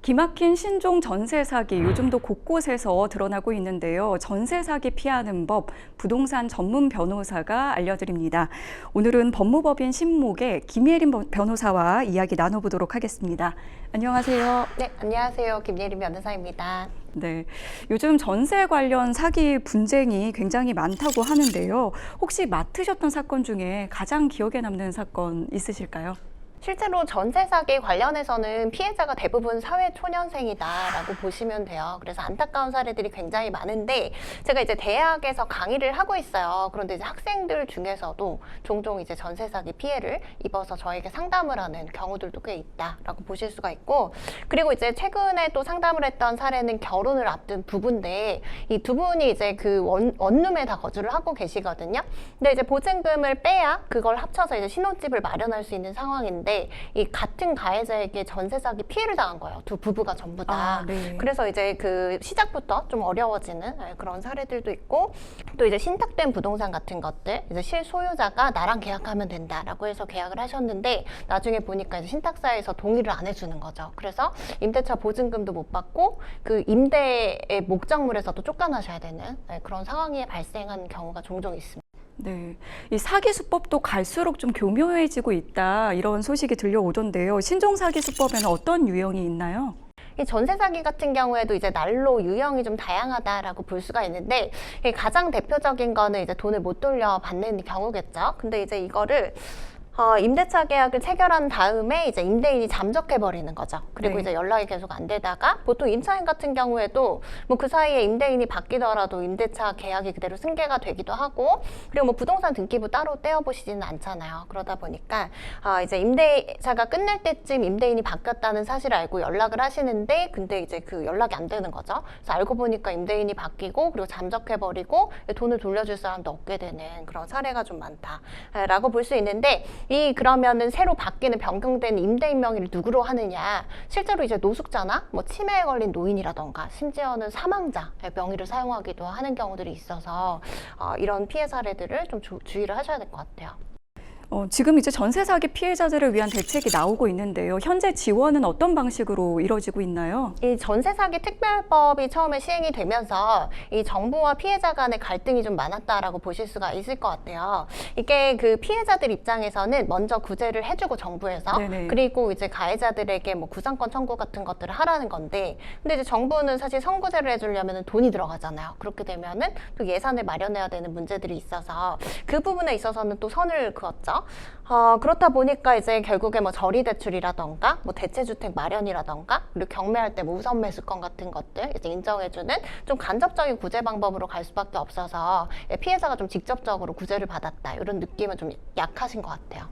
기막힌 신종 전세 사기 요즘도 곳곳에서 드러나고 있는데요. 전세 사기 피하는 법, 부동산 전문 변호사가 알려드립니다. 오늘은 법무법인 신목의 김예린 변호사와 이야기 나눠보도록 하겠습니다. 안녕하세요. 네, 안녕하세요. 김예린 변호사입니다. 네, 요즘 전세 관련 사기 분쟁이 굉장히 많다고 하는데요. 혹시 맡으셨던 사건 중에 가장 기억에 남는 사건 있으실까요? 실제로 전세 사기 관련해서는 피해자가 대부분 사회초년생이다라고 보시면 돼요. 그래서 안타까운 사례들이 굉장히 많은데 제가 이제 대학에서 강의를 하고 있어요. 그런데 이제 학생들 중에서도 종종 이제 전세 사기 피해를 입어서 저에게 상담을 하는 경우들도 꽤 있다라고 보실 수가 있고, 그리고 이제 최근에 또 상담을 했던 사례는 결혼을 앞둔 부부인데 이 두 분이 이제 그 원룸에 다 거주를 하고 계시거든요. 근데 이제 보증금을 빼야 그걸 합쳐서 이제 신혼집을 마련할 수 있는 상황인데 이 같은 가해자에게 전세 사기 피해를 당한 거예요. 두 부부가 전부 다. 네. 그래서 이제 그 시작부터 좀 어려워지는 그런 사례들도 있고, 또 이제 신탁된 부동산 같은 것들, 이제 실소유자가 나랑 계약하면 된다라고 해서 계약을 하셨는데 나중에 보니까 이제 신탁사에서 동의를 안 해주는 거죠. 그래서 임대차 보증금도 못 받고 그 임대의 목적물에서도 쫓겨나셔야 되는 그런 상황이 발생한 경우가 종종 있습니다. 네, 이 사기 수법도 갈수록 좀 교묘해지고 있다 이런 소식이 들려오던데요. 신종 사기 수법에는 어떤 유형이 있나요? 이 전세 사기 같은 경우에도 이제 난로 유형이 좀 다양하다라고 볼 수가 있는데 가장 대표적인 거는 이제 돈을 못 돌려받는 경우겠죠. 근데 이제 이거를 임대차 계약을 체결한 다음에 이제 임대인이 잠적해버리는 거죠. 그리고 네. 이제 연락이 계속 안 되다가 보통 임차인 같은 경우에도 뭐 그 사이에 임대인이 바뀌더라도 임대차 계약이 그대로 승계가 되기도 하고, 그리고 뭐 부동산 등기부 따로 떼어보시지는 않잖아요. 그러다 보니까 이제 임대차가 끝날 때쯤 임대인이 바뀌었다는 사실을 알고 연락을 하시는데 근데 이제 그 연락이 안 되는 거죠. 그래서 알고 보니까 임대인이 바뀌고 그리고 잠적해버리고 돈을 돌려줄 사람도 없게 되는 그런 사례가 좀 많다라고 볼 수 있는데, 그러면은 새로 바뀌는 변경된 임대인 명의를 누구로 하느냐, 실제로 이제 노숙자나 뭐 치매에 걸린 노인이라던가 심지어는 사망자 명의를 사용하기도 하는 경우들이 있어서 이런 피해 사례들을 좀 주의를 하셔야 될 것 같아요. 지금 이제 전세 사기 피해자들을 위한 대책이 나오고 있는데요. 현재 지원은 어떤 방식으로 이루어지고 있나요? 이 전세 사기 특별법이 처음에 시행이 되면서 이 정부와 피해자 간의 갈등이 좀 많았다라고 보실 수가 있을 것 같아요. 이게 그 피해자들 입장에서는 먼저 구제를 해주고 정부에서 네네. 그리고 이제 가해자들에게 뭐 구상권 청구 같은 것들을 하라는 건데, 근데 이제 정부는 사실 선구제를 해주려면 돈이 들어가잖아요. 그렇게 되면은 또 예산을 마련해야 되는 문제들이 있어서 그 부분에 있어서는 또 선을 그었죠. 그렇다 보니까 이제 결국에 뭐 저리대출이라던가 뭐 대체주택 마련이라던가 그리고 경매할 때 뭐 우선 매수권 같은 것들 이제 인정해주는 좀 간접적인 구제 방법으로 갈 수밖에 없어서 피해자가 좀 직접적으로 구제를 받았다 이런 느낌은 좀 약하신 것 같아요.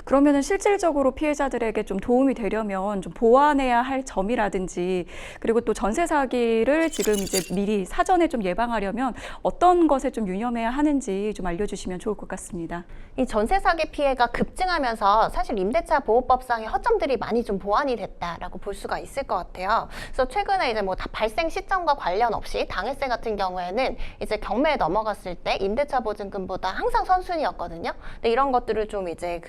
그러면은 실질적으로 피해자들에게 좀 도움이 되려면 좀 보완해야 할 점이라든지, 그리고 또 전세 사기를 지금 이제 미리 사전에 좀 예방하려면 어떤 것에 좀 유념해야 하는지 좀 알려주시면 좋을 것 같습니다. 이 전세 사기 피해가 급증하면서 사실 임대차 보호법상의 허점들이 많이 좀 보완이 됐다라고 볼 수가 있을 것 같아요. 그래서 최근에 이제 뭐 발생 시점과 관련 없이 당해세 같은 경우에는 이제 경매에 넘어갔을 때 임대차 보증금보다 항상 선순위였거든요. 근데 이런 것들을 좀 이제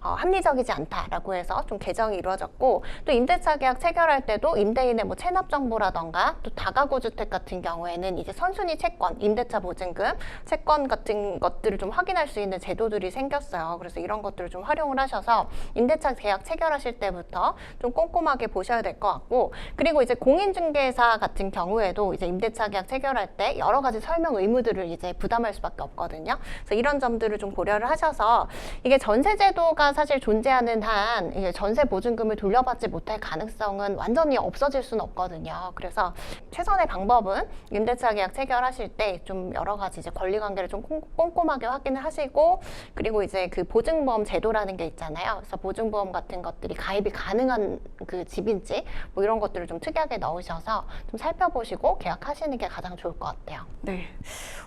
합리적이지 않다라고 해서 좀 개정이 이루어졌고, 또 임대차 계약 체결할 때도 임대인의 뭐 체납 정보라던가 또 다가구 주택 같은 경우에는 이제 선순위 채권, 임대차 보증금 채권 같은 것들을 좀 확인할 수 있는 제도들이 생겼어요. 그래서 이런 것들을 좀 활용을 하셔서 임대차 계약 체결하실 때부터 좀 꼼꼼하게 보셔야 될 것 같고, 그리고 이제 공인중개사 같은 경우에도 이제 임대차 계약 체결할 때 여러 가지 설명 의무들을 이제 부담할 수밖에 없거든요. 그래서 이런 점들을 좀 고려를 하셔서 이게 전세제도가 사실 존재하는 한 이게 전세 보증금을 돌려받지 못할 가능성은 완전히 없어질 수는 없거든요. 그래서 최선의 방법은 임대차 계약 체결하실 때 좀 여러 가지 이제 권리관계를 좀 꼼꼼하게 확인을 하시고, 그리고 이제 그 보증보험 제도라는 게 있잖아요. 그래서 보증보험 같은 것들이 가입이 가능한 그 집인지 뭐 이런 것들을 좀 특이하게 넣으셔서 좀 살펴보시고 계약하시는 게 가장 좋을 것 같아요. 네,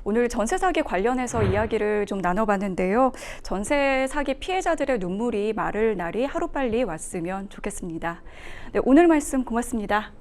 오늘 전세 사기 관련해서 이야기를 좀 나눠봤는데요. 전세 사기 피해자들의 눈물이 마를 날이 하루빨리 왔으면 좋겠습니다. 네, 오늘 말씀 고맙습니다.